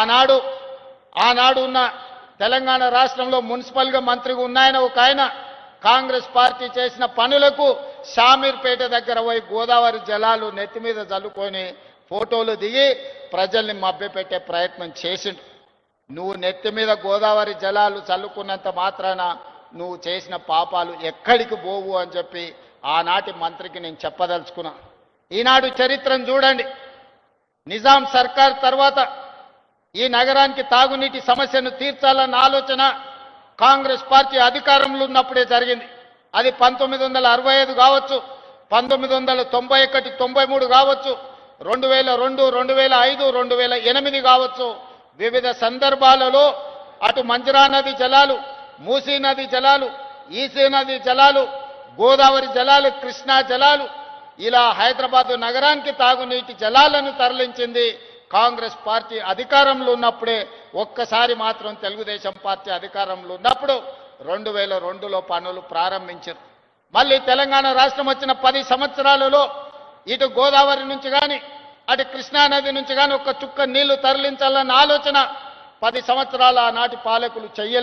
ఆనాడు ఉన్న తెలంగాణ రాష్ట్రంలో మున్సిపల్గా మంత్రిగా ఉన్నాయన ఒక ఆయన కాంగ్రెస్ పార్టీ చేసిన పనులకు షామీర్పేట దగ్గర పోయి గోదావరి జలాలు నెత్తి మీద జల్లుకొని ఫోటోలు దిగి ప్రజల్ని మభ్యపెట్టే ప్రయత్నం చేసిండు. నువ్వు నెత్తి మీద గోదావరి జలాలు చల్లుకున్నంత మాత్రాన నువ్వు చేసిన పాపాలు ఎక్కడికి పోవు అని చెప్పి ఆనాటి మంత్రికి నేను చెప్పదలుచుకున్నా. ఈనాడు చరిత్రను చూడండి. నిజాం సర్కార్ తర్వాత ఈ నగరానికి తాగునీటి సమస్యను తీర్చాలన్న ఆలోచన కాంగ్రెస్ పార్టీ అధికారంలో ఉన్నప్పుడే జరిగింది. అది 1965 కావచ్చు, 1991, 93 కావచ్చు, 2002, 2005, 2008 కావచ్చు. వివిధ సందర్భాలలో అటు మంజరా నది జలాలు, మూసీ నది జలాలు, ఈసీ నది జలాలు, గోదావరి జలాలు, కృష్ణా జలాలు, ఇలా హైదరాబాద్ నగరానికి తాగునీటి జలాలను తరలించింది కాంగ్రెస్ పార్టీ అధికారంలో ఉన్నప్పుడే. ఒక్కసారి మాత్రం తెలుగుదేశం పార్టీ అధికారంలో ఉన్నప్పుడు 2002లో పనులు ప్రారంభించారు. మళ్ళీ తెలంగాణ రాష్ట్రం వచ్చిన 10 సంవత్సరాలలో ఇటు గోదావరి నుంచి కానీ అటు కృష్ణా నది నుంచి కానీ ఒక్క చుక్క నీళ్లు తరలించాలన్న ఆలోచన 10 సంవత్సరాల ఆనాటి పాలకులు చెయ్యలేదు.